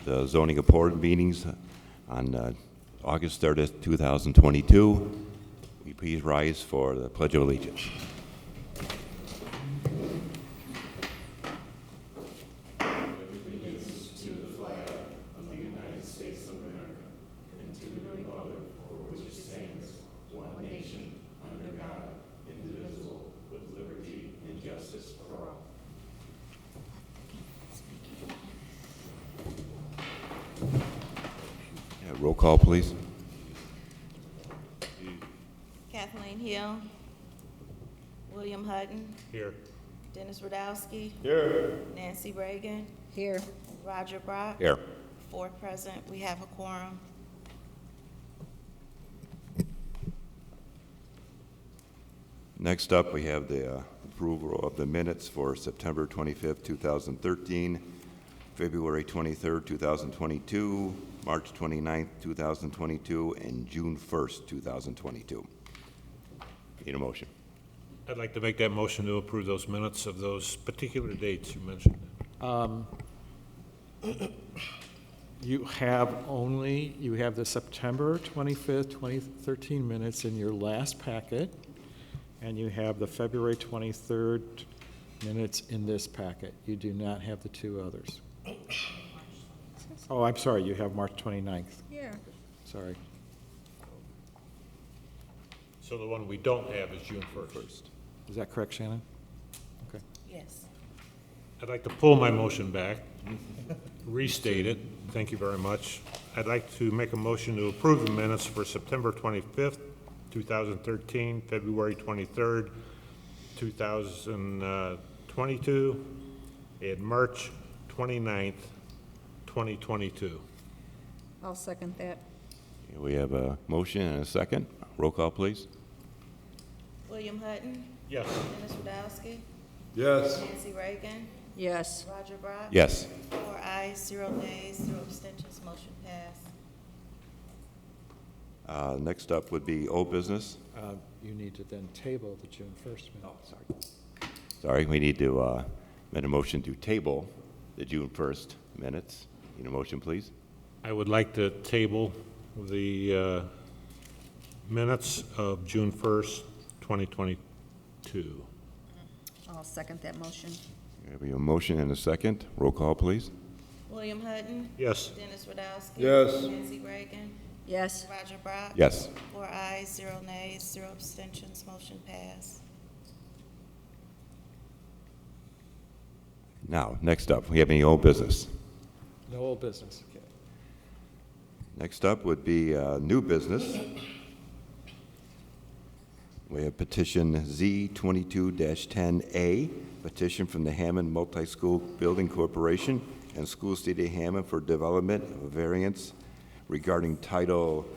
the zoning board meetings on August 30th, 2022. Will you please rise for the Pledge of Allegiance? Roll call, please. Kathleen Hill. William Hutton. Here. Dennis Radowski. Here. Nancy Reagan. Here. Roger Brock. Here. 4 present. We have a quorum. Next up, we have the approval of the minutes for September 25th, 2013, February 23rd, 2022, March 29th, 2022, and June 1st, 2022. Need a motion? I'd like to make that motion to approve those minutes of those particular dates you mentioned. You have the September 25th, 2013 minutes in your last packet, and you have the February 23rd minutes in this packet. You do not have the two others. Oh, I'm sorry, you have March 29th. Yeah. Sorry. So the one we don't have is June 1st. Is that correct, Shannon? Okay. Yes. I'd like to pull my motion back, restate it. Thank you very much. I'd like to make a motion to approve the minutes for September 25th, 2013, February 23rd, 2022, and March 29th, 2022. I'll second that. We have a motion and a second. Roll call, please. William Hutton. Yes. Dennis Radowski. Yes. Nancy Reagan. Yes. Roger Brock. Yes. 4 ayes, 0 nays, 0 abstentions. Motion passed. Next up would be old business. You need to then table the June 1st minute. Oh, sorry, we need to make a motion to table the June 1st minutes. Need a motion, please? I would like to table the minutes of June 1st, 2022. I'll second that motion. We have a motion and a second. Roll call, please. William Hutton. Yes. Dennis Radowski. Yes. Nancy Reagan. Yes. Roger Brock. Yes. 4 ayes, 0 nays, 0 abstentions. Motion passed. Now, next up, we have any old business? No old business. Okay. Next up would be new business. We have petition Z22-10A, petition from the Hammond Multi-School Building Corporation and School City of Hammond for development of a variance regarding Title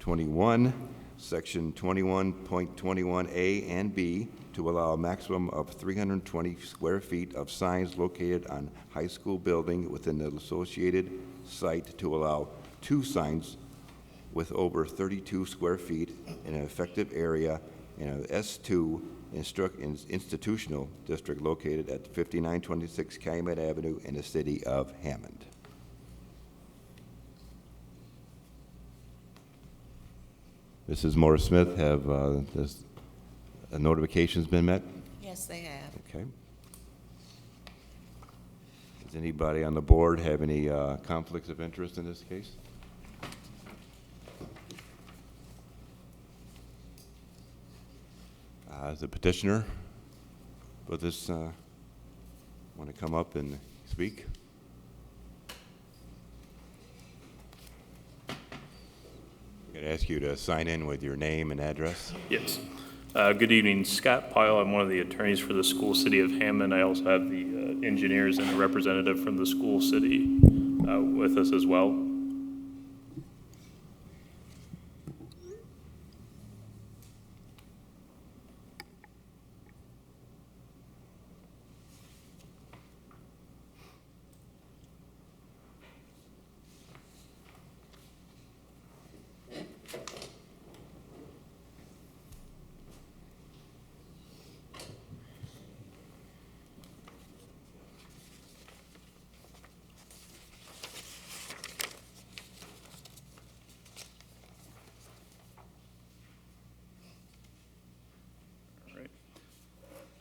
21, Section 21.21A and B to allow a maximum of 320 square feet of signs located on high school building within the associated site to allow 2 signs with over 32 square feet in an effective area in an S2 institutional district located at 5926 Calumet Avenue in the city of Hammond. Mrs. Morris-Smith, have the notifications been met? Yes, they have. Okay. Does anybody on the board have any conflicts of interest in this case? As a petitioner, would this want to come up and speak? I'm going to ask you to sign in with your name and address. Yes. Good evening, Scott Pyle. I'm one of the attorneys for the School City of Hammond. I also have the engineers and a representative from the School City with us as well.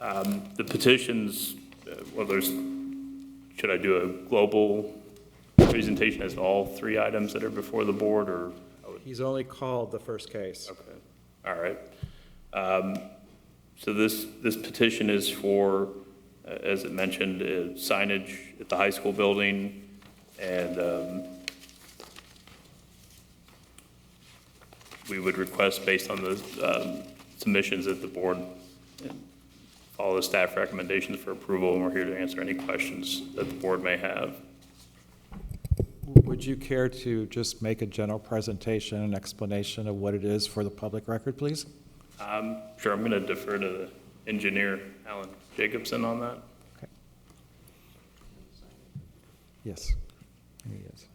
The petitions, well, should I do a global presentation as to all three items that are before the board, or? He's only called the first case. Okay, all right. So this petition is for, as it mentioned, signage at the high school building, and we would request, based on the submissions, that the board follow the staff recommendations for approval, and we're here to answer any questions that the board may have. Would you care to just make a general presentation and explanation of what it is for the public record, please? Sure, I'm going to defer to the engineer, Alan Jacobson, on that. Okay. Yes. He is.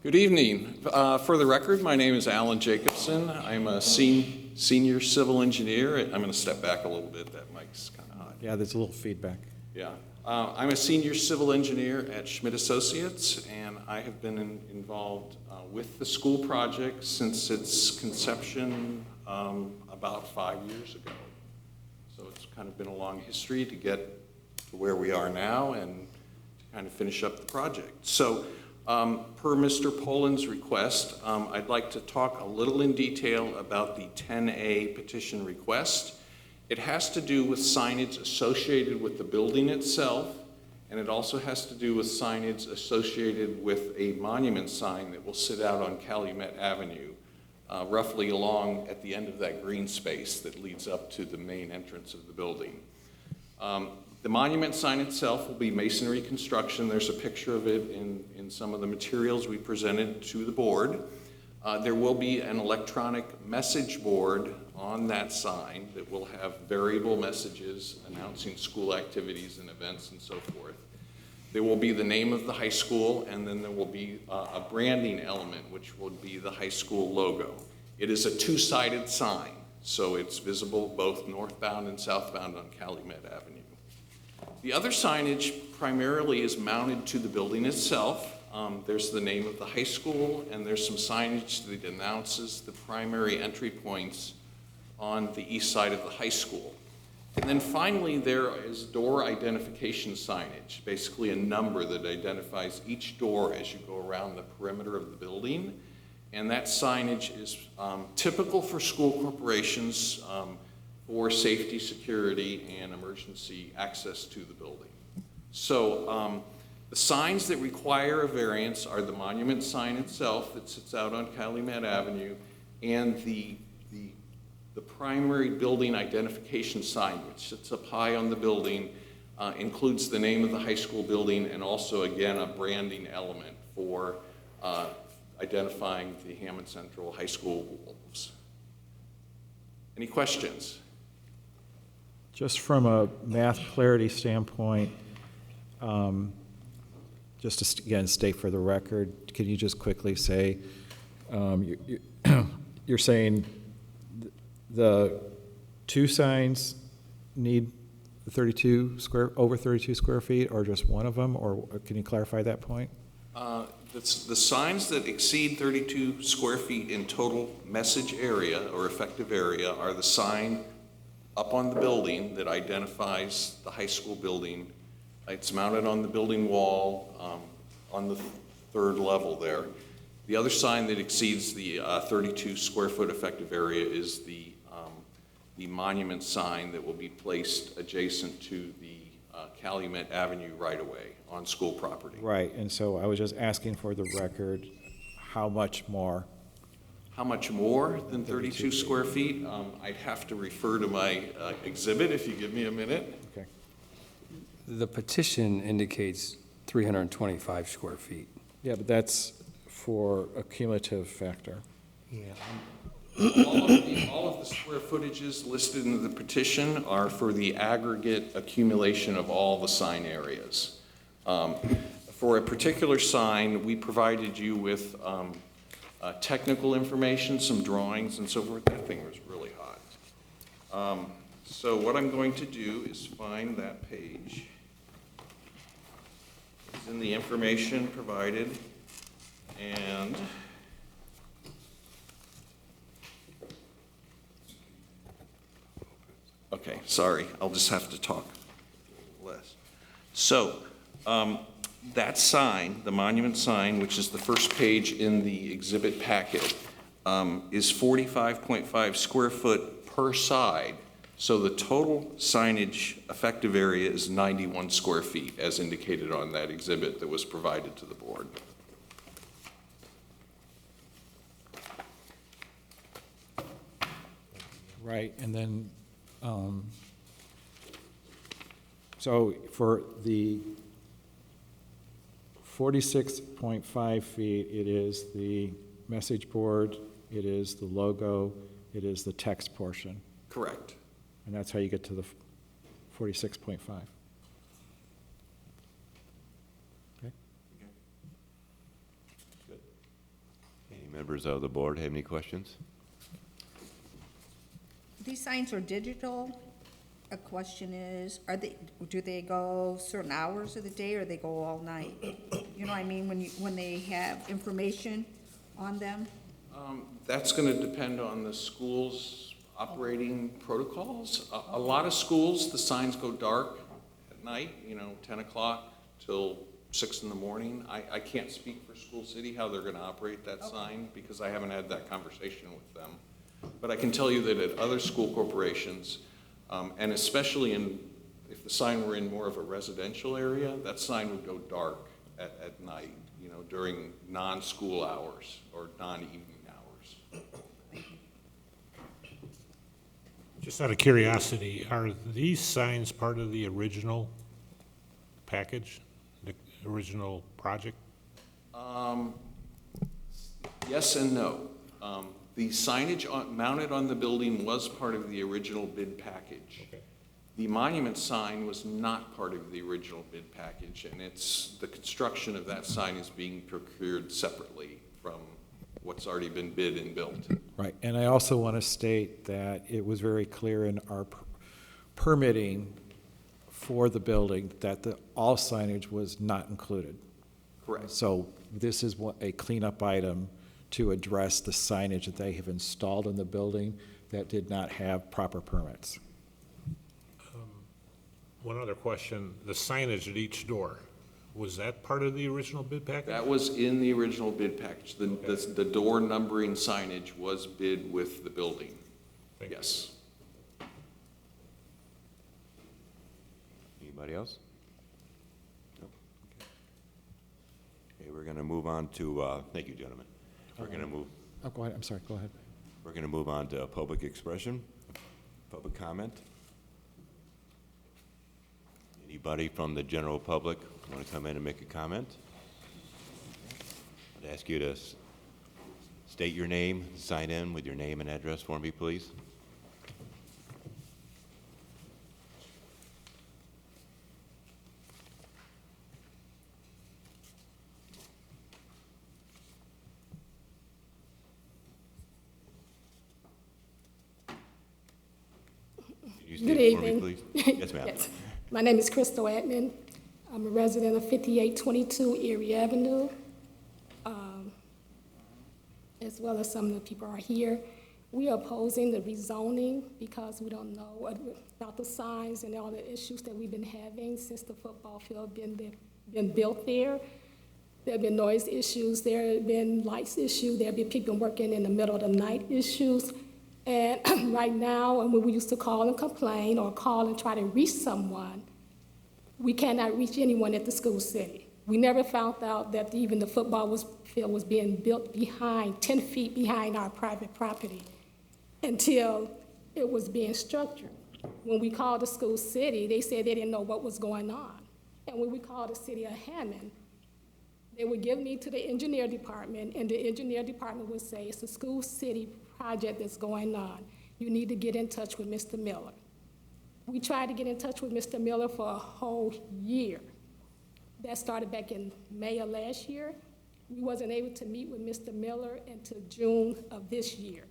Good evening. For the record, my name is Alan Jacobson. I'm a senior civil engineer. I'm going to step back a little bit. That mic's kind of hot. Yeah, there's a little feedback. Yeah. I'm a senior civil engineer at Schmidt Associates, and I have been involved with the school project since its conception about 5 years ago. So it's kind of been a long history to get to where we are now and to kind of finish up the project. So per Mr. Poland's request, I'd like to talk a little in detail about the 10A petition request. It has to do with signage associated with the building itself, and it also has to do with signage associated with a monument sign that will sit out on Calumet Avenue, roughly along at the end of that green space that leads up to the main entrance of the building. The monument sign itself will be masonry construction. There's a picture of it in some of the materials we presented to the board. There will be an electronic message board on that sign that will have variable messages announcing school activities and events and so forth. There will be the name of the high school, and then there will be a branding element, which will be the high school logo. It is a two-sided sign, so it's visible both northbound and southbound on Calumet Avenue. The other signage primarily is mounted to the building itself. There's the name of the high school, and there's some signage that announces the primary entry points on the east side of the high school. And then finally, there is door identification signage, basically a number that identifies each door as you go around the perimeter of the building. And that signage is typical for school corporations for safety, security, and emergency access to the building. So the signs that require a variance are the monument sign itself that sits out on Calumet Avenue, and the primary building identification sign, which sits up high on the building, includes the name of the high school building and also, again, a branding element for identifying the Hammond Central High School Wolves. Any questions? Just from a math clarity standpoint, just to again state for the record, can you just quickly say, you're saying the two signs need over 32 square feet, or just one of them, or can you clarify that point? The signs that exceed 32 square feet in total message area or effective area are the sign up on the building that identifies the high school building. It's mounted on the building wall on the third level there. The other sign that exceeds the 32 square foot effective area is the monument sign that will be placed adjacent to the Calumet Avenue right-of-way on school property. Right, and so I was just asking for the record, how much more? How much more than 32 square feet? I'd have to refer to my exhibit if you give me a minute. Okay. The petition indicates 325 square feet. Yeah, but that's for a cumulative factor. Yeah. All of the square footages listed in the petition are for the aggregate accumulation of all the sign areas. For a particular sign, we provided you with technical information, some drawings and so forth. That thing was really hot. So what I'm going to do is find that page. It's in the information provided, and okay, sorry, I'll just have to talk less. So, that sign, the monument sign, which is the first page in the exhibit packet, is 45.5 square foot per side. So the total signage effective area is 91 square feet, as indicated on that exhibit that was provided to the board. Right, and then, so for the 46.5 feet, it is the message board, it is the logo, it is the text portion, Correct. and that's how you get to the 46.5. Okay? Any members of the board have any questions? These signs are digital. A question is, do they go certain hours of the day or they go all night? You know what I mean, when they have information on them? That's going to depend on the school's operating protocols. A lot of schools, the signs go dark at night, 10 o'clock till 6 in the morning. I can't speak for School City, how they're going to operate that sign, because I haven't had that conversation with them. But I can tell you that at other school corporations, and especially if the sign were in more of a residential area, that sign would go dark at night, during non-school hours or non-evening hours. Just out of curiosity, are these signs part of the original package, the original project? Yes and no. The signage mounted on the building was part of the original bid package. Okay. The monument sign was not part of the original bid package, and the construction of that sign is being procured separately from what's already been bid and built. Right, and I also want to state that it was very clear in our permitting for the building that all signage was not included. Correct. So this is a cleanup item to address the signage that they have installed in the building that did not have proper permits. One other question, the signage at each door, was that part of the original bid package? That was in the original bid package. The door numbering signage was bid with the building. Thank you. Yes. Anybody else? No? Okay, we're going to move on to, thank you, gentlemen. We're going to move, Oh, go ahead, I'm sorry, go ahead. we're going to move on to public expression, public comment. Anybody from the general public want to come in and make a comment? I'd ask you to state your name, sign in with your name and address for me, please. Can you Good state it for me, evening. please? Yes, ma'am. Yes. My name is Crystal Edmond. I'm a resident of 5822 Erie Avenue, as well as some of the people are here. We are opposing the rezoning because we don't know about the signs and all the issues that we've been having since the football field been built there. There have been noise issues, there have been lights issues, there have been people working in the middle of the night issues. And right now, and when we used to call and complain or call and try to reach someone, we cannot reach anyone at the school city. We never found out that even the football field was being built 10 feet behind our private property until it was being structured. When we called the school city, they said they didn't know what was going on. And when we called the city of Hammond, They would give me to the engineer department, and the engineer department would say, it's a school city project that's going on. You need to get in touch with Mr. Miller. We tried to get in touch with Mr. Miller for a whole year. That started back in May of last year. We wasn't able to meet with Mr. Miller until June of this year.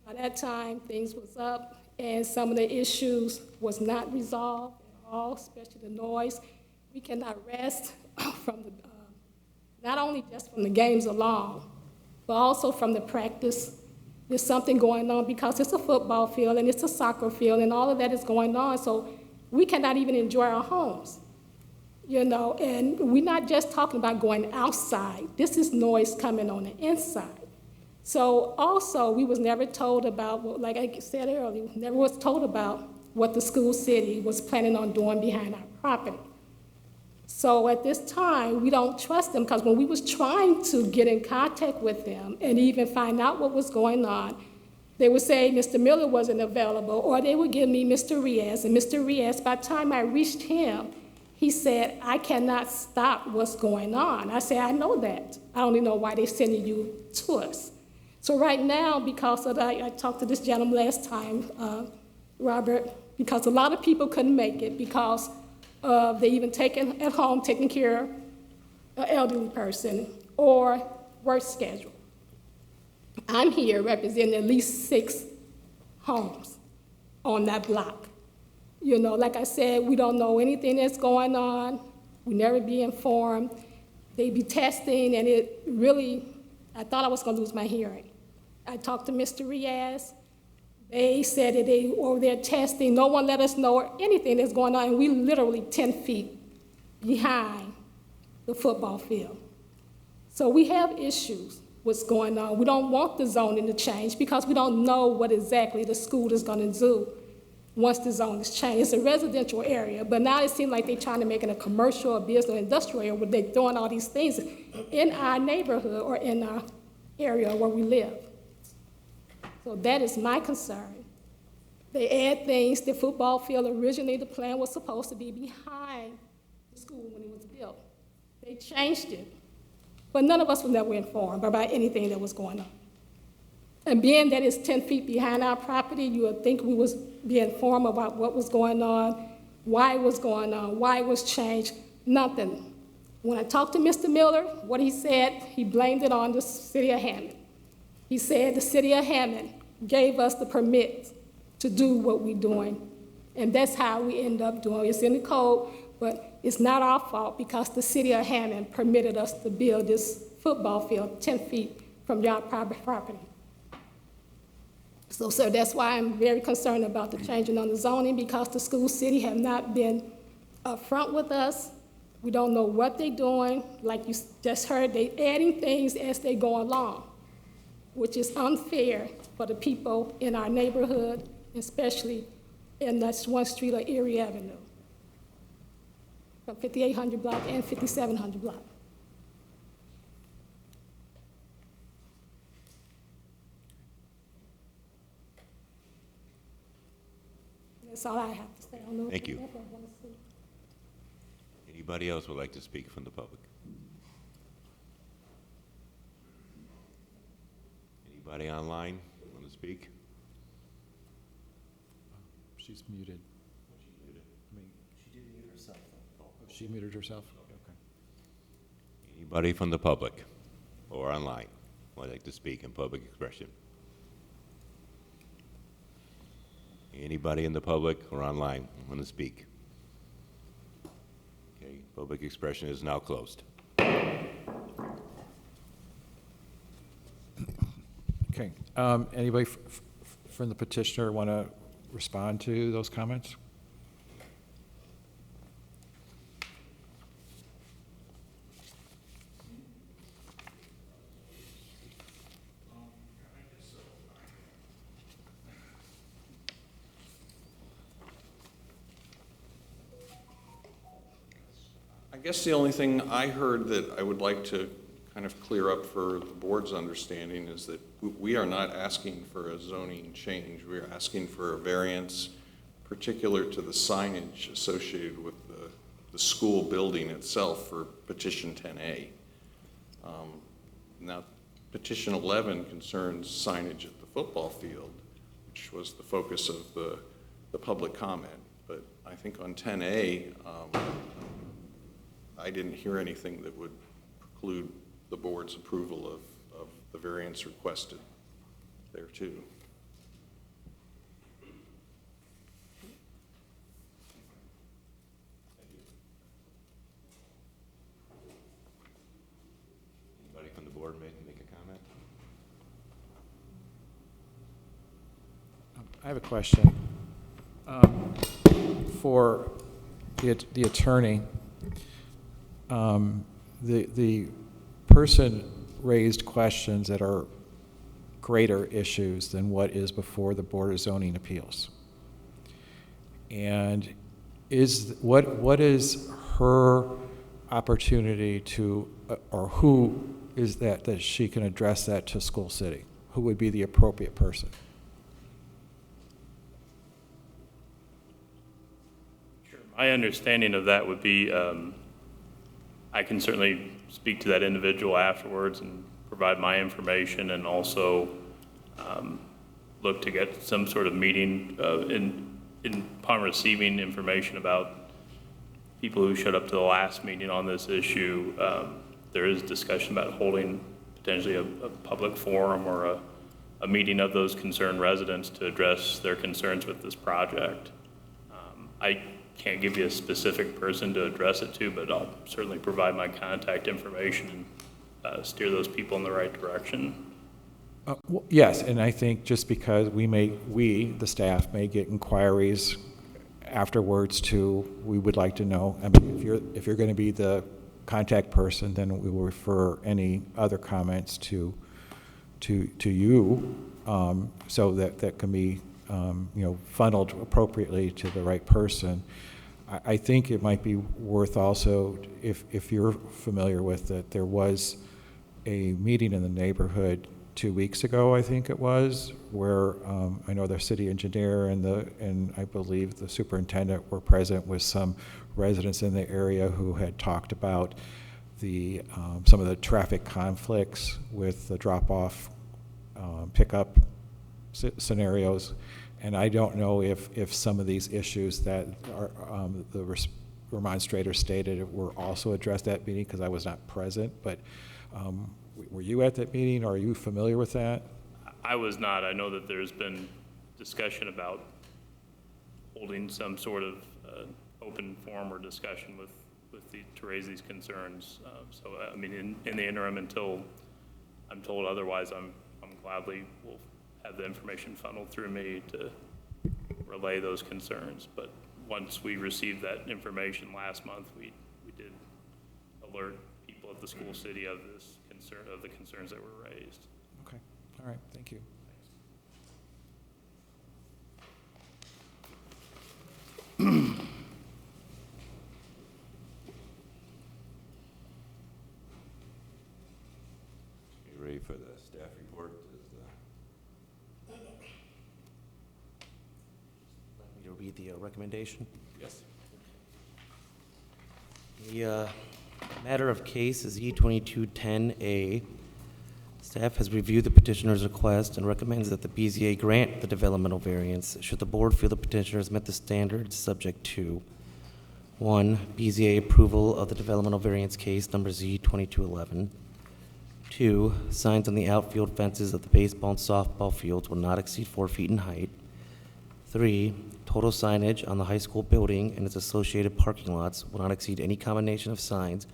By that time, things was up, and some of the issues was not resolved at all, especially the noise. We cannot rest from the, not only just from the games alone, but also from the practice. There's something going on because it's a football field and it's a soccer field and all of that is going on, so we cannot even enjoy our homes, you know, and we're not just talking about going outside. This is noise coming on the inside. So also, we was never told about, like I said earlier, never was told about what the school city was planning on doing behind our property. So at this time, we don't trust them because when we was trying to get in contact with them and even find out what was going on, they would say Mr. Miller wasn't available, or they would give me Mr. Riaz. And Mr. Riaz, by the time I reached him, he said, I cannot stop what's going on. I said, I know that. I don't even know why they're sending you to us. So right now, because of that, I talked to this gentleman last time, Robert, because a lot of people couldn't make it because they even taken at home, taking care of an elderly person or work schedule. I'm here representing at least 6 homes on that block. You know, like I said, we don't know anything that's going on. We never be informed. They be testing, and it really, I thought I was gonna lose my hearing. I talked to Mr. Riaz. They said that they were there testing. No one let us know anything that's going on, and we literally 10 feet behind the football field. So we have issues, what's going on. We don't want the zoning to change because we don't know what exactly the school is gonna do once the zone is changed. It's a residential area, but now it seems like they're trying to make it a commercial or business or industrial area where they're doing all these things in our neighborhood or in our area where we live. So that is my concern. They add things. The football field, originally the plan was supposed to be behind the school when it was built. They changed it, but none of us were never informed about anything that was going on. And being that it's 10 feet behind our property, you would think we was being informed about what was going on, why it was going on, why it was changed, nothing. When I talked to Mr. Miller, what he said, he blamed it on the city of Hammond. He said the city of Hammond gave us the permit to do what we're doing, and that's how we end up doing it. It's in the code, but it's not our fault because the city of Hammond permitted us to build this football field 10 feet from your private property. So, sir, that's why I'm very concerned about the changing on the zoning because the school city have not been upfront with us. We don't know what they're doing. Like you just heard, they're adding things as they go along, which is unfair for the people in our neighborhood, especially in that one street of Erie Avenue, from 5800 block and 5700 block. That's all I have to say. I don't know if Thank you. you want to say. Anybody else would like to speak from the public? Anybody online want to speak? She's muted. I mean, she did mute herself. Oh, she muted herself? Okay. Anybody from the public or online would like to speak in public expression? Anybody in the public or online want to speak? Okay, public expression is now closed. Okay. Anybody from the petitioner want to respond to those comments? I guess the only thing I heard that I would like to kind of clear up for the board's understanding is that we are not asking for a zoning change. We are asking for a variance particular to the signage associated with the school building itself for petition 10A. Now, petition 11 concerns signage at the football field, which was the focus of the public comment. But I think on 10A, I didn't hear anything that would preclude the board's approval of the variance requested there too. Anybody from the board make a comment? I have a question. For the attorney, the person raised questions that are greater issues than what is before the Board of Zoning Appeals. And what is her opportunity to, or who is that she can address that to School City? Who would be the appropriate person? My understanding of that would be, I can certainly speak to that individual afterwards and provide my information, and also look to get some sort of meeting upon receiving information about people who showed up to the last meeting on this issue. There is discussion about holding potentially a public forum or a meeting of those concerned residents to address their concerns with this project. I can't give you a specific person to address it to, but I'll certainly provide my contact information and steer those people in the right direction. Well, yes, and I think just because we, the staff, may get inquiries afterwards too, we would like to know. I mean, if you're going to be the contact person, then we will refer any other comments to you, so that can be funneled appropriately to the right person. I think it might be worth also, if you're familiar with it, there was a meeting in the neighborhood 2 weeks ago, I think it was, where I know the city engineer and I believe the superintendent were present with some residents in the area who had talked about some of the traffic conflicts with the drop-off pickup scenarios. And I don't know if some of these issues that the remonstrator stated were also addressed at that meeting, because I was not present, but were you at that meeting? Are you familiar with that? I was not. I know that there's been discussion about holding some sort of open forum or discussion to raise these concerns. So, I mean, in the interim, until I'm told otherwise, I'm gladly will have the information funneled through me to relay those concerns. But once we received that information last month, we did alert people at the School City of this concern, of the concerns that were raised. Okay, all right, thank you. You ready for the staff report? Like me to read the recommendation? Yes. The matter of case is E2210A. Staff has reviewed the petitioner's request and recommends that the BZA grant the developmental variance should the board feel the petitioner has met the standards, subject to 1, BZA approval of the developmental variance case number Z2211. 2, signs on the outfield fences of the baseball and softball fields will not exceed 4 feet in height. 3, total signage on the high school building and its associated parking lots will not exceed any combination of signs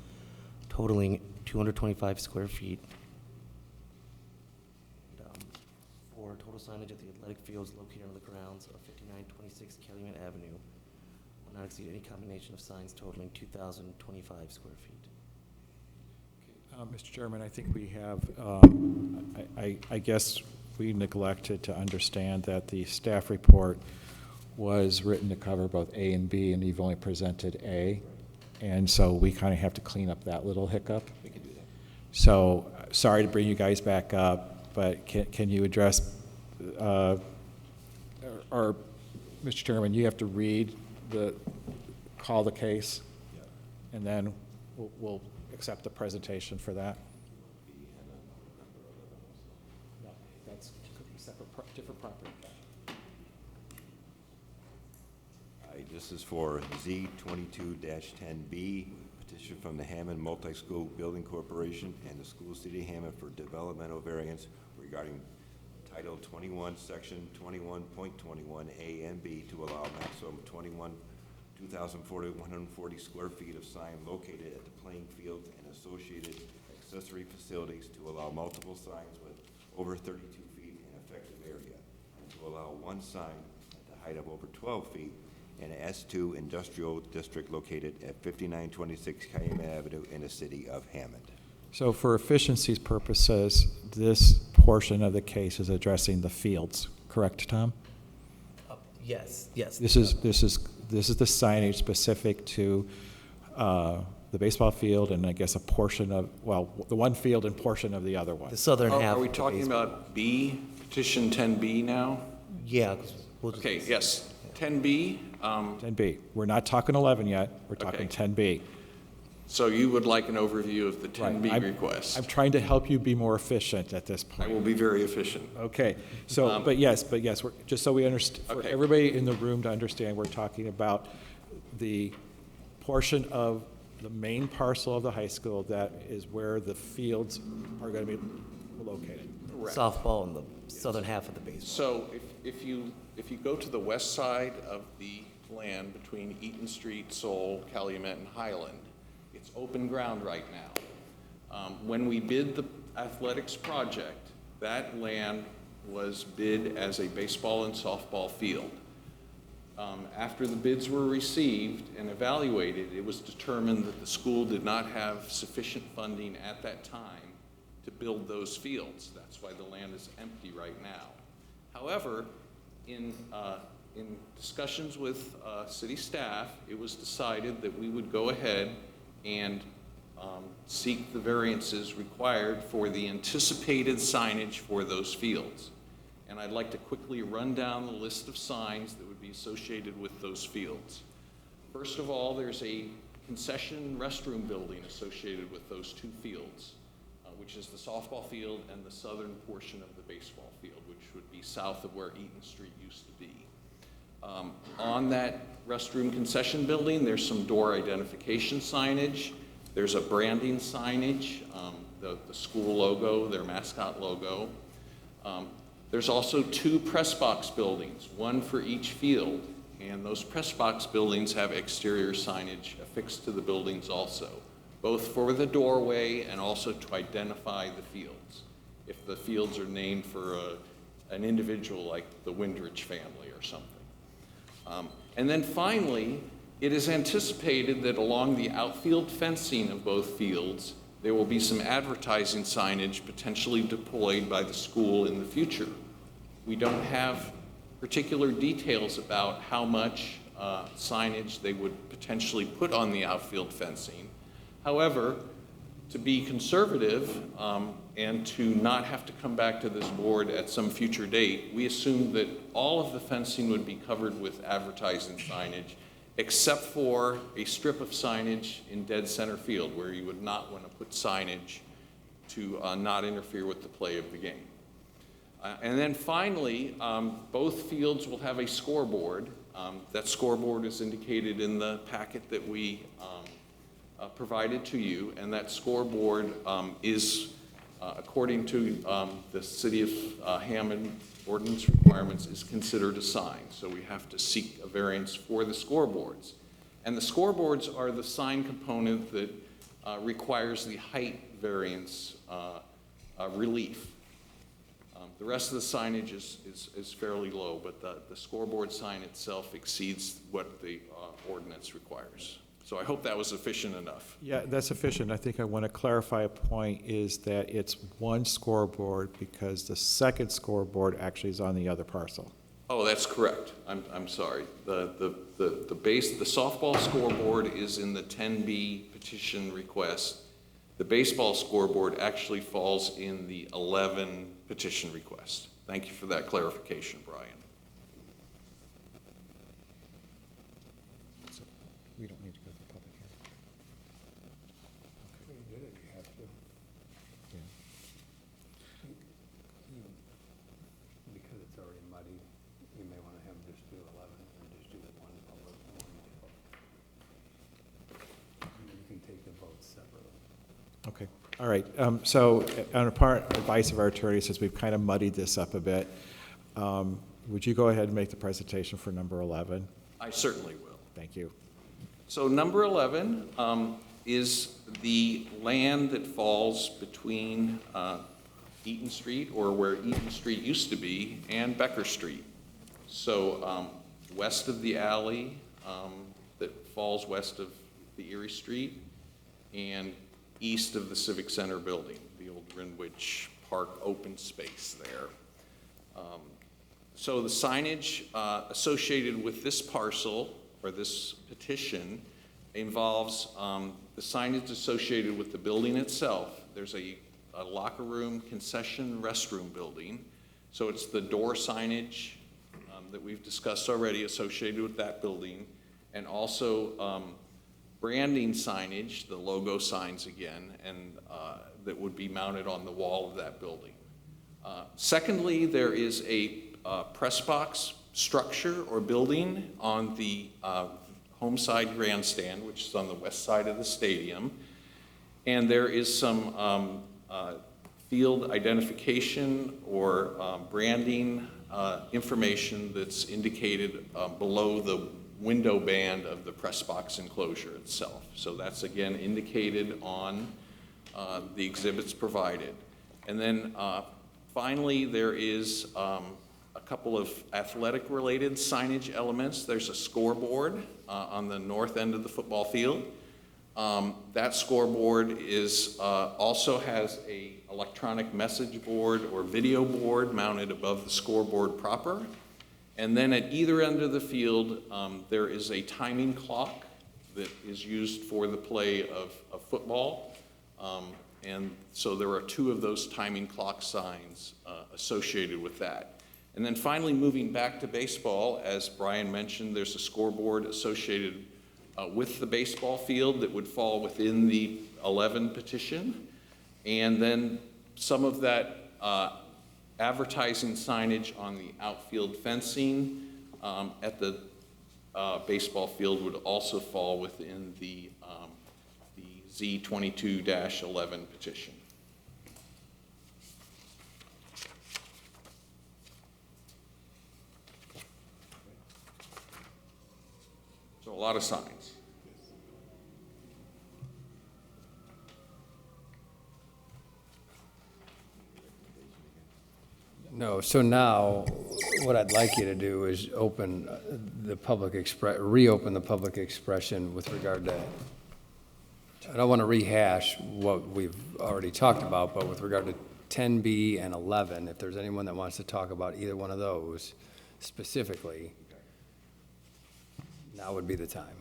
totaling 225 square feet. 4, total signage at the athletic fields located on the grounds of 5926 Calumet Avenue will not exceed any combination of signs totaling 2,025 square feet. Mr. Chairman, I think we have, I guess we neglected to understand that the staff report was written to cover both A and B, and you've only presented A. And so we kind of have to clean up that little hiccup. We can do that. So, sorry to bring you guys back up, but can you address, or, Mr. Chairman, you have to call the case, and then we'll accept the presentation for that. it's separate, different property. This is for Z 22-10B, petition from the Hammond Multi-School Building Corporation and the School City of Hammond for developmental variance regarding Title 21, Section 21.21A and B to allow maximum 2,040 square feet of sign located at the playing fields and associated accessory facilities to allow multiple signs with over 32 feet in effective area, and to allow one sign at the height of over 12 feet in an S2 industrial district located at 5926 Calumet Avenue in the city of Hammond. So for efficiency's purposes, this portion of the case is addressing the fields, correct, Tom? Yes, yes. This is the signage specific to the baseball field and I guess a portion of, well, the one field and portion of the other one. The southern half. Are we of the talking baseball. about B, petition 10B now? Yeah. 'Cause we'll just- Okay, yes. 10B, 10B. We're not talking 11 yet. We're talking Okay. 10B. so you would like an overview of the 10B I'm- request? I'm trying to help you be more efficient at this I point. will be very efficient. Okay, so, but yes, we're, just so we understand, for Okay. everybody in the room to understand, we're talking about the portion of the main parcel of the high school that is where the fields are going to be located. Correct. Softball in the southern half of the baseball. So if you go to the west side of the land between Eaton Street, Seoul, Calumet, and Highland, it's open ground right now. When we bid the athletics project, that land was bid as a baseball and softball field. After the bids were received and evaluated, it was determined that the school did not have sufficient funding at that time to build those fields. That's why the land is empty right now. However, in discussions with city staff, it was decided that we would go ahead and seek the variances required for the anticipated signage for those fields. And I'd like to quickly run down the list of signs that would be associated with those fields. First of all, there's a concession restroom building associated with those two fields, which is the softball field and the southern portion of the baseball field, which would be south of where Eaton Street used to be. On that restroom concession building, there's some door identification signage. There's a branding signage, the school logo, their mascot logo. There's also two press box buildings, one for each field, and those press box buildings have exterior signage affixed to the buildings also, both for the doorway and also to identify the fields, if the fields are named for an individual like the Windridge family or something. And then finally, it is anticipated that along the outfield fencing of both fields, there will be some advertising signage potentially deployed by the school in the future. We don't have particular details about how much signage they would potentially put on the outfield fencing. However, to be conservative and to not have to come back to this board at some future date, we assumed that all of the fencing would be covered with advertising signage, except for a strip of signage in dead center field where you would not want to put signage to not interfere with the play of the game. And then finally, both fields will have a scoreboard. That scoreboard is indicated in the packet that we provided to you, and that scoreboard is, according to the City of Hammond ordinance requirements, is considered a sign. So we have to seek a variance for the scoreboards. And the scoreboards are the sign component that requires the height variance relief. The rest of the signage is fairly low, but the scoreboard sign itself exceeds what the ordinance requires. So I hope that was efficient enough. Yeah, that's sufficient. I think I want to clarify a point is that it's one scoreboard because the second scoreboard actually is on the other parcel. Oh, that's correct. I'm sorry. The softball scoreboard is in the 10B petition request. The baseball scoreboard actually falls in the 11 petition request. Thank you for that clarification, Brian. So we don't need to go to the public hearing. All right, so on a part, advice of our attorney, since we've kind of muddied this up a bit, would you go ahead and make the presentation for number 11? I certainly will. Thank you. So number 11 is the land that falls between Eaton Street, or where Eaton Street used to be, and Becker Street. So west of the alley that falls west of the Erie Street, and east of the Civic Center building, the old Greenwich Park open space there. So the signage associated with this parcel, or this petition, involves the signage associated with the building itself. There's a locker room, concession, restroom building. So it's the door signage that we've discussed already associated with that building, and also branding signage, the logo signs again, and that would be mounted on the wall of that building. Secondly, there is a press box structure or building on the home side grandstand, which is on the west side of the stadium. And there is some field identification or branding information that's indicated below the window band of the press box enclosure itself. So that's again indicated on the exhibits provided. And then finally, there is a couple of athletic-related signage elements. There's a scoreboard on the north end of the football field. That scoreboard is also has a electronic message board or video board mounted above the scoreboard proper. And then at either end of the field, there is a timing clock that is used for the play of football. And so there are two of those timing clock signs associated with that. And then finally, moving back to baseball, as Brian mentioned, there's a scoreboard associated with the baseball field that would fall within the 11 petition. And then some of that advertising signage on the outfield fencing at the baseball field would also fall within the Z22-11 petition. So a lot of signs. No, so now, what I'd like you to do is open the reopen the public expression with regard to, I don't want to rehash what we've already talked about, but with regard to 10B and 11, if there's anyone that wants to talk about either one of those specifically, now would be the time.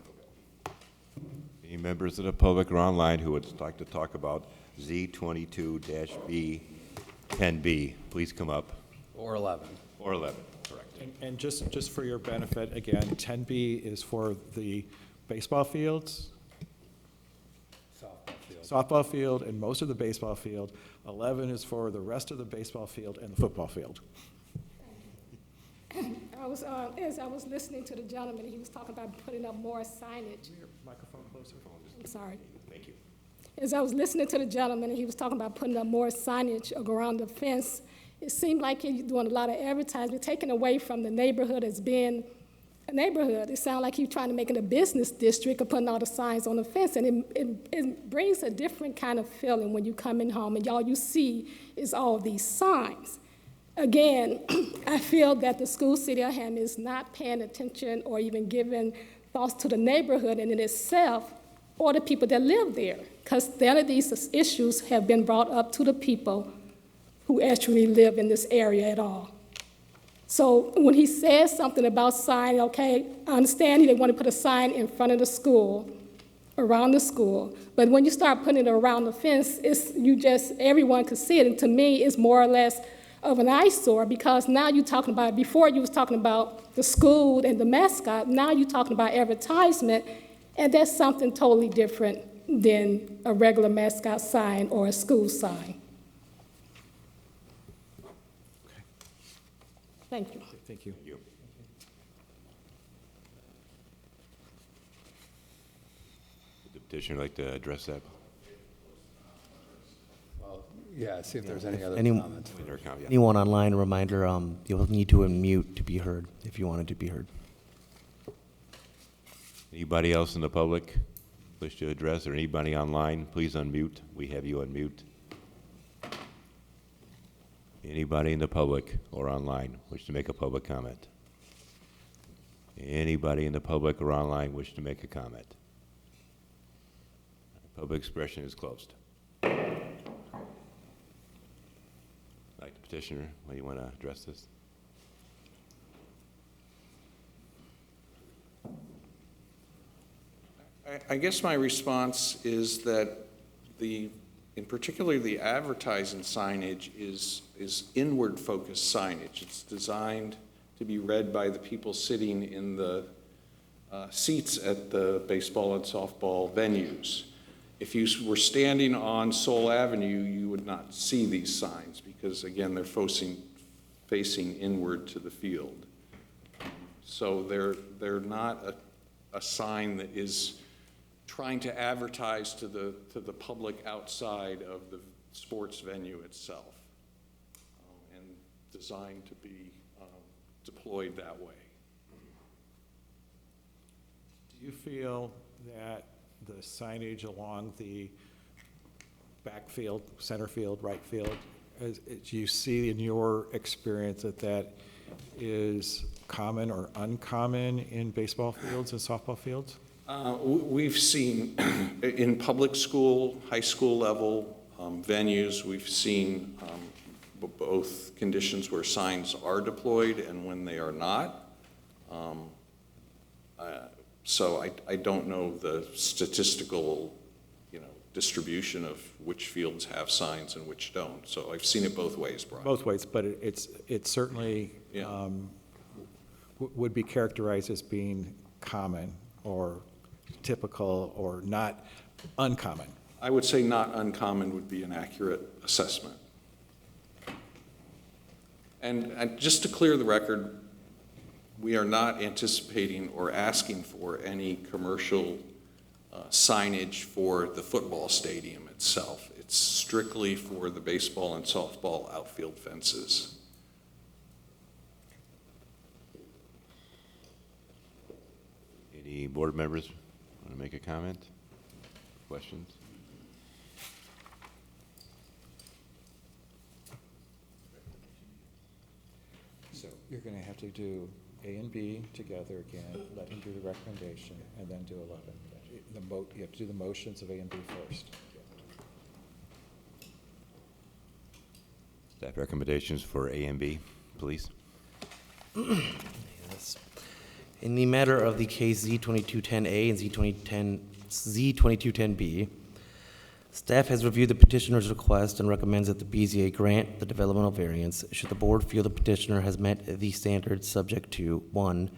Any members of the public or online who would like to talk about Z22-B, 10B, please come up. Or 11. Or 11, correct. And just for your benefit, again, 10B is for the baseball fields, softball field, and most of the baseball field. 11 is for the rest of the baseball field and the football field. As I was listening to the gentleman, he was talking about putting up more signage. Microphone closer. I'm sorry. Thank you. As I was listening to the gentleman, and he was talking about putting up more signage around the fence, it seemed like he's doing a lot of advertising, taking away from the neighborhood as being a neighborhood. It sounded like he was trying to make it a business district of putting all the signs on the fence, and it brings a different kind of feeling when you come in home and all you see is all these signs. Again, I feel that the school city of Hammond is not paying attention or even giving thoughts to the neighborhood in itself or the people that live there, because none of these issues have been brought up to the people who actually live in this area at all. So when he says something about sign, okay, I understand they want to put a sign in front of the school, around the school, but when you start putting it around the fence, everyone can see it, and to me, it's more or less of an eyesore, because now you're talking about, before you was talking about the school and the mascot, now you're talking about advertisement, and that's something totally different than a regular mascot sign or a school sign. Thank you. Thank you. Would the petitioner like to address that? Yeah, see if there's any other Any- comments. Anyone online, a reminder, you'll need to unmute to be heard if you wanted to be heard. Anybody else in the public wish to address, or anybody online, please unmute. We have you unmute. Anybody in the public or online wish to make a public comment? Anybody in the public or online wish to make a comment? Public expression is closed. Like the petitioner, what do you want to address this? I guess my response is that in particular, the advertising signage is inward-focused signage. It's designed to be read by the people sitting in the seats at the baseball and softball venues. If you were standing on Soul Avenue, you would not see these signs because, again, they're facing inward to the field. So they're not a sign that is trying to advertise to the public outside of the sports venue itself, and designed to be deployed that way. Do you feel that the signage along the backfield, center field, right field, do you see in your experience that is common or uncommon in baseball fields and softball fields? We've seen in public school, high school level venues, we've seen both conditions where signs are deployed and when they are not. So I don't know the statistical, distribution of which fields have signs and which don't. So I've seen it both ways, Brian. Both ways, but it certainly Yeah. would be characterized as being common or typical or not uncommon. I would say not uncommon would be an accurate assessment. And just to clear the record, we are not anticipating or asking for any commercial signage for the football stadium itself. It's strictly for the baseball and softball outfield fences. Any board members want to make a comment? Questions? So you're going to have to do A and B together again, let him do the recommendation, and then do 11. You have to do the motions of A and B first. Staff recommendations for A and B, please. Yes. In the matter of the case Z2210A and Z2210B, staff has reviewed the petitioner's request and recommends that the BZA grant the developmental variance should the board feel the petitioner has met the standards subject to 1,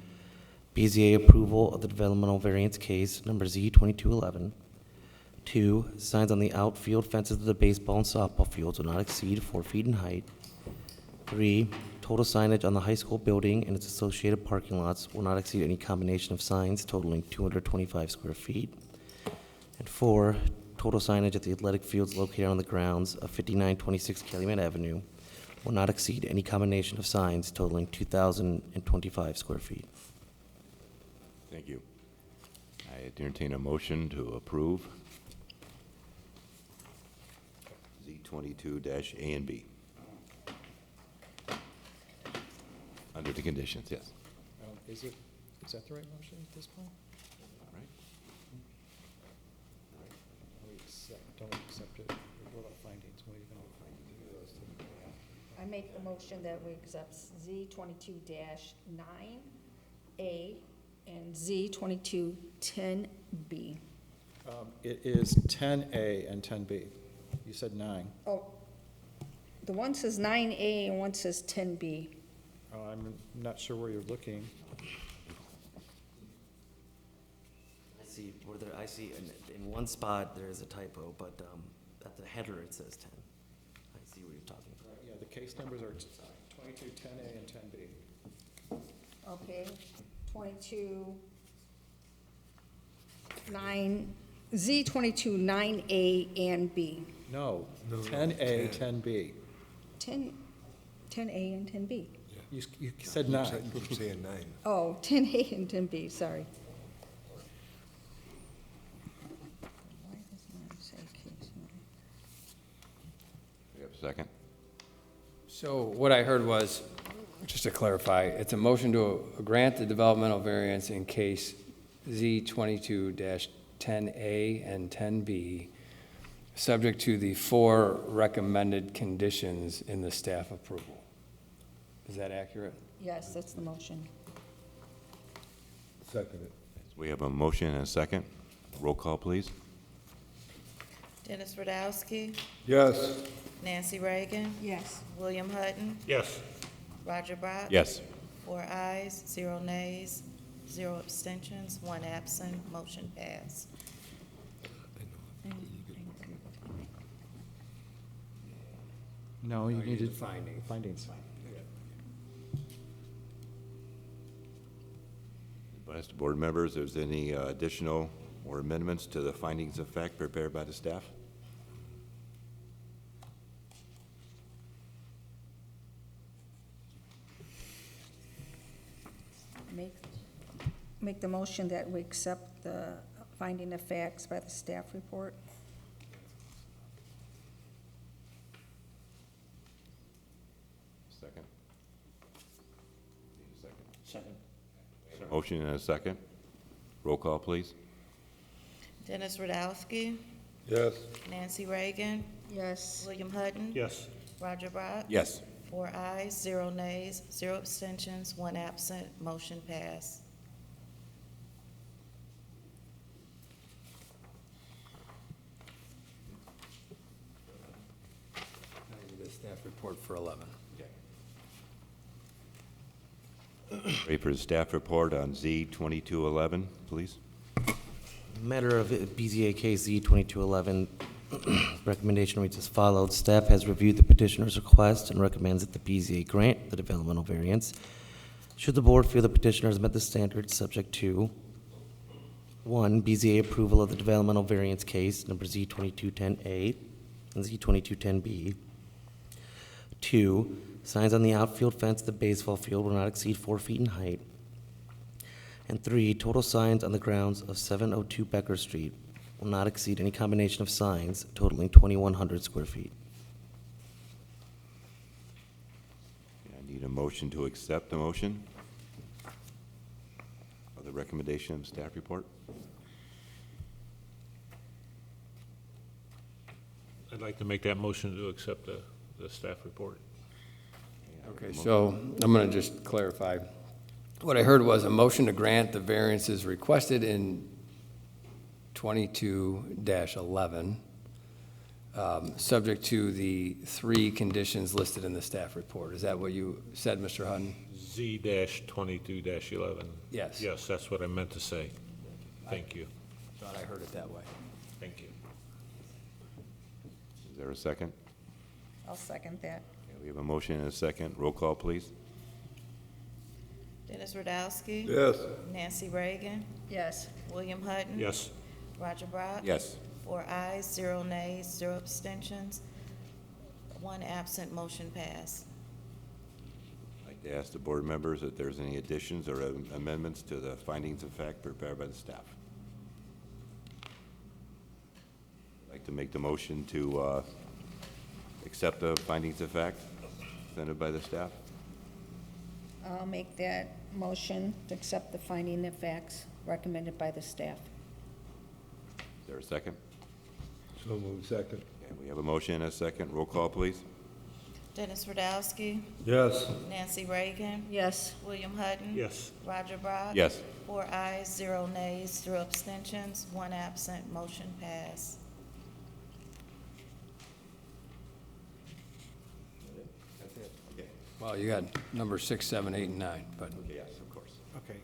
BZA approval of the developmental variance case number Z2211, 2, signs on the outfield fences of the baseball and softball fields will not exceed 4 feet in height. 3, total signage on the high school building and its associated parking lots will not exceed any combination of signs totaling 225 square feet. And 4, total signage at the athletic fields located on the grounds of 5926 Calumet Avenue will not exceed any combination of signs totaling 2,025 square feet. Thank you. I entertain a motion to approve Z22-A and B. Under the conditions, yes. Is that the right motion at this point? All right. Don't accept it. What about findings? What are you going to find? I make the motion that we accept Z22-9A and Z2210B. It is 10A and 10B. You said 9. Oh, the one says 9A and one says 10B. I'm not sure where you're looking. I see in one spot there is a typo, but at the header it says 10. I see what you're talking about. Yeah, the case numbers are 2210A and 10B. Okay, 22-9A Z 22, 9A and B. No, 10A, 10B. 10A and 10B. You said 9. I'm saying 9. Oh, 10A and 10B, sorry. Why does mine say case nine? We have a second? So what I heard was, just to clarify, it's a motion to grant the developmental variance in case Z 22-10A and 10B, subject to the 4 recommended conditions in the staff approval. Is that accurate? Yes, that's the motion. Second it. We have a motion and a second. Roll call, please. Dennis Radowski, Yes. Nancy Reagan, Yes. William Hutton, Yes. Roger Brock. Yes. 4 ayes, 0 nays, 0 abstentions, 1 absent, motion passed. No, you No, you needed need the findings. Findings. But ask the board members, if there's any additional or amendments to the findings of fact prepared by the staff? Make the motion that we accept the finding of facts by the staff report. Second? Need a second? Second. Motion and a second. Roll call, please. Dennis Radowski, Yes. Nancy Reagan, Yes. William Hutton. Yes. Roger Brock. Yes. 4 ayes, 0 nays, 0 abstentions, 1 absent, motion passed. I need the staff report for 11. Ready for the staff report on Z 2211, please? Matter of BZA case Z 2211, recommendation reads as follows. Staff has reviewed the petitioner's request and recommends that the BZA grant the developmental variance. Should the board feel the petitioner has met the standards subject to 1, BZA approval of the developmental variance case, number Z 2210A and Z 2210B. 2, signs on the outfield fence of the baseball field will not exceed 4 feet in height. And 3, total signs on the grounds of 702 Becker Street will not exceed any combination of signs totaling 2,100 square feet. I need a motion to accept the motion of the recommendation of staff report. I'd like to make that motion to accept the staff report. Okay, so I'm going to just clarify. What I heard was a motion to grant the variances requested in 22-11, subject to the 3 conditions listed in the staff report. Is that what you said, Mr. Hutton? Z-22-11. Yes. Yes, that's what I meant to say. Thank you. Thought I heard it that way. Thank you. Is there a second? I'll second that. Okay, we have a motion and a second. Roll call, please. Dennis Radowski. Yes. Nancy Reagan, Yes. William Hutton. Yes. Roger Brock. Yes. 4 ayes, 0 nays, 0 abstentions, 1 absent, motion passed. I'd like to ask the board members if there's any additions or amendments to the findings of fact prepared by the staff. I'd like to make the motion to accept the findings of fact presented by the staff. I'll make that motion to accept the finding of facts recommended by the staff. Is there a second? So moved. Second. Okay, we have a motion and a second. Roll call, please. Dennis Radowski, Yes. Nancy Reagan, Yes. William Hutton. Yes. Roger Brock. Yes. 4 ayes, 0 nays, 0 abstentions, 1 absent, motion passed. Well, you got number 6, 7, 8, and 9, but Yes, of course. Okay.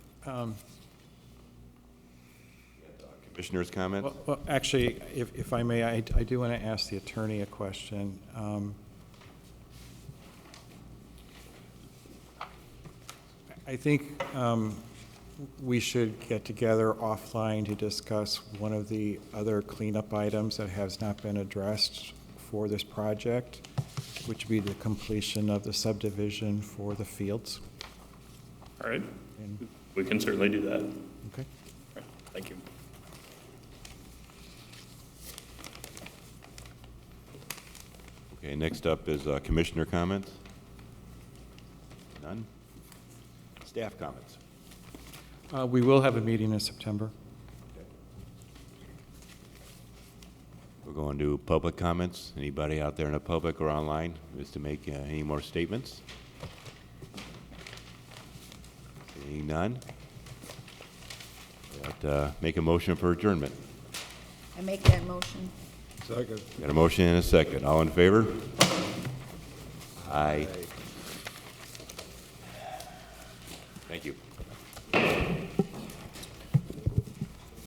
Commissioners' comments? Well, actually, if I may, I do want to ask the attorney a question. I think we should get together offline to discuss one of the other cleanup items that has not been addressed for this project, which would be the completion of the subdivision for the fields. All right, And- we can certainly do that. All Okay. right, thank you. Okay, next up is commissioner comments. None? Staff comments. We will have a meeting in September. We're going to public comments. Anybody out there in the public or online wish to make any more statements? Seeing none? Make a motion for adjournment. I make that motion. Second. Got a motion and a second. All in favor? Aye. Thank you.